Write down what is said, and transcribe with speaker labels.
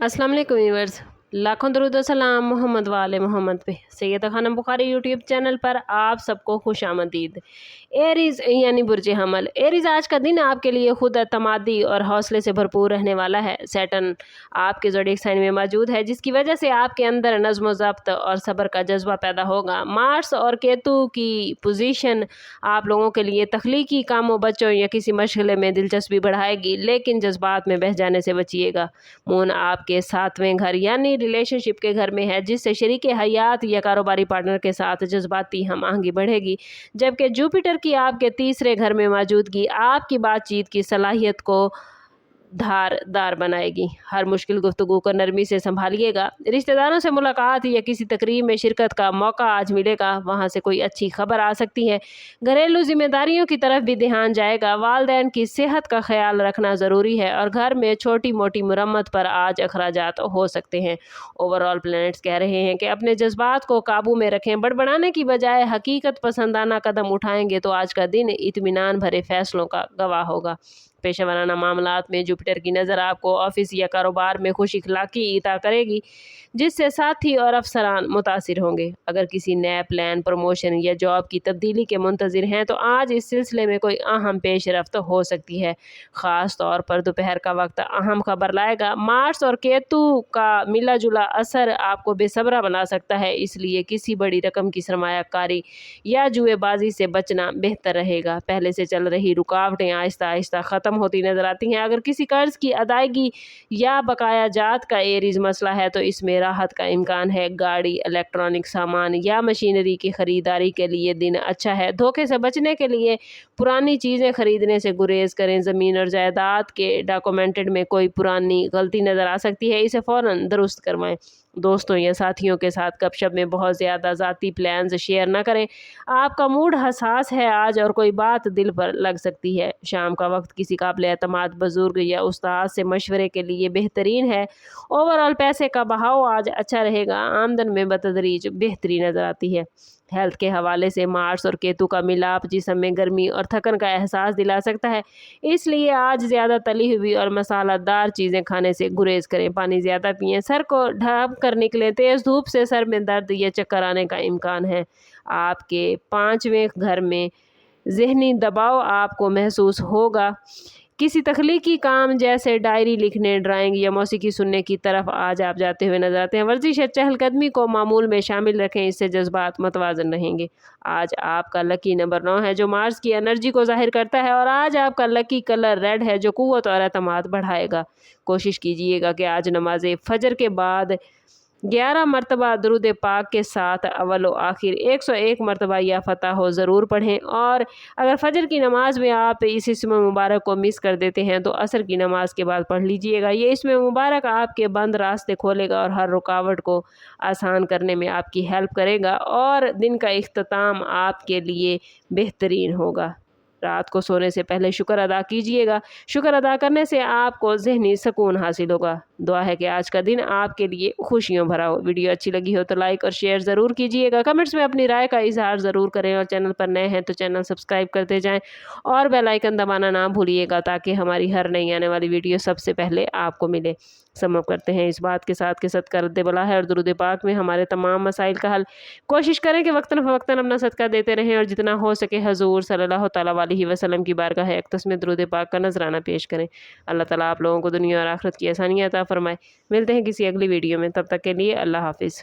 Speaker 1: अस्सलाम वालेकुम व्यूअर्स, लाखों दरूद व सलाम मोहम्मद वाले मोहम्मद पे। सैयदा खानम बुखारी यूट्यूब चैनल पर आप सबको खुश आमदीद। एरीज़ यानी बुर्ज हमल। एरीज़ आज का दिन आपके लिए खुद एतमादी और हौसले से भरपूर रहने वाला है। सैटर्न आपके ज़ोडिएक साइन में मौजूद है, जिसकी वजह से आपके अंदर नज़्म व ज़ब्त और सब्र का जज्बा पैदा होगा। मार्स और केतु की पोजीशन आप लोगों के लिए तख्लीकी कामों, बच्चों या किसी मशगले में दिलचस्पी बढ़ाएगी, लेकिन जज्बात में बह जाने से बचिएगा। मून आपके 7वें घर यानी रिलेशनशिप के घर में है, जिससे शरीक हयात या कारोबारी पार्टनर के साथ जज्बाती हम आहंगी बढ़ेगी। जबकि जुपिटर की आपके 3रे घर में मौजूदगी आपकी बातचीत की सलाहियत को धारदार बनाएगी। हर मुश्किल गुफ्तगू को नरमी से संभालिएगा। रिश्तेदारों से मुलाकात या किसी तकरीब में शिरकत का मौका आज मिलेगा, वहाँ से कोई अच्छी खबर आ सकती है। घरेलू जिम्मेदारियों की तरफ भी ध्यान जाएगा। वालिदैन की सेहत का ख्याल रखना ज़रूरी है और घर में छोटी मोटी मुरम्मत पर आज अखराजात हो सकते हैं। ओवरऑल प्लैनेट्स कह रहे हैं कि अपने जज्बात को काबू में रखें। बड़बड़ाने की बजाय हकीकत पसंदाना कदम उठाएंगे तो आज का दिन इत्मीनान भरे फैसलों का गवाह होगा। पेशेवराना मामलात में जुपिटर की नज़र आपको ऑफिस या कारोबार में खुश इखलाकी अता करेगी, जिससे साथी और अफसरान मुतासिर होंगे। अगर किसी नए प्लान, प्रमोशन या जॉब की तब्दीली के मुंतज़िर हैं तो आज इस सिलसिले में कोई अहम पेशरफ्त हो सकती है। ख़ास तौर पर दोपहर का वक्त अहम खबर लाएगा। मार्स और केतु का मिला जुला असर आपको बेसब्रा बना सकता है, इसलिए किसी बड़ी रकम की सरमायाकारी या जुएबाजी से बचना बेहतर रहेगा। पहले से चल रही रुकावटें आहिस्ता आहिस्ता ख़त्म होती नजर आती हैं। अगर किसी कर्ज की अदायगी या बकाया जात का एरीज मसला है तो इसमें राहत का इम्कान है। गाड़ी, इलेक्ट्रॉनिक सामान या मशीनरी की खरीदारी के लिए दिन अच्छा है। धोखे से बचने के लिए पुरानी चीज़ें खरीदने से गुरेज करें। ज़मीन और जायदाद के डॉक्यूमेंटेड में कोई पुरानी गलती नज़र आ सकती है, इसे फ़ौरन दुरुस्त करवाएं। दोस्तों या साथियों के साथ गपशप में बहुत ज़्यादा ज़ाती प्लान्स शेयर ना करें। आपका मूड हसास है आज और कोई बात दिल पर लग सकती है। शाम का वक्त किसी काबिल एतमाद बुजुर्ग या उस्ताद से मशवरे के लिए बेहतरीन है। ओवरऑल पैसे का बहाव आज अच्छा रहेगा। आमदन में बतदरीज बेहतरी नज़र आती है। हेल्थ के हवाले से मार्स और केतु का मिलाप जिस्म में गर्मी और थकन का एहसास दिला सकता है, इसलिए आज ज़्यादा तली हुई और मसालादार चीज़ें खाने से गुरेज करें। पानी ज़्यादा पिएं। सर को ढक कर निकलें। तेज़ धूप से सर में दर्द या चक्कर आने का इम्कान है। आपके 5वें घर में ज़हनी दबाव आपको महसूस होगा। किसी तख्लीकी काम जैसे डायरी लिखने, ड्राइंग या मौसीकी सुनने की तरफ आज आप जाते हुए नजर आते हैं। वर्जिश या चहलकदमी को मामूल में शामिल रखें, इससे जज्बात मतवाजन रहेंगे। आज आपका लकी नंबर 9 है, जो मार्स की एनर्जी को जाहिर करता है, और आज आपका लकी कलर रेड है, जो कुव्वत और एतमाद बढ़ाएगा। कोशिश कीजिएगा कि आज नमाज फजर के बाद 11 मरतबा दरूद पाक के साथ अव्वल व आखिर 101 मरतबा या फ़तह हो ज़रूर पढ़ें। और अगर फजर की नमाज में आप इस इसम मुबारक को मिस कर देते हैं तो असर की नमाज के बाद पढ़ लीजिएगा। ये इसम मुबारक आपके बंद रास्ते खोलेगा और हर रुकावट को आसान करने में आपकी हेल्प करेगा, और दिन का इख्तिताम आपके लिए बेहतरीन होगा। रात को सोने से पहले शुक्र अदा कीजिएगा। शुक्र अदा करने से आपको ज़हनी सुकून हासिल होगा। दुआ है कि आज का दिन आपके लिए खुशियों भरा हो। वीडियो अच्छी लगी हो तो लाइक और शेयर ज़रूर कीजिएगा। कमेंट्स में अपनी राय का इजहार ज़रूर करें, और चैनल पर नए हैं तो चैनल सब्सक्राइब करते जाएं और बेल आइकन दबाना ना भूलिएगा, ताकि हमारी हर नई आने वाली वीडियो सबसे पहले आपको मिले। समाप्त करते हैं इस बात के साथ कि सदका रद्द बला है और दुरूद पाक में हमारे तमाम मसाइल का हल। कोशिश करें कि वक्तन फ़वक्तन अपना सदका देते रहें और जितना हो सके हजूर सल्लल्लाहु तआला अलैहि वसल्लम की बारगाह अक़दस में दुरूद पाक का नजराना पेश करें। अल्लाह ताला आप लोगों को दुनिया और आखिरत की आसानियाँ अता फरमाए। मिलते हैं किसी अगली वीडियो में, तब तक के लिए अल्लाह हाफिज़।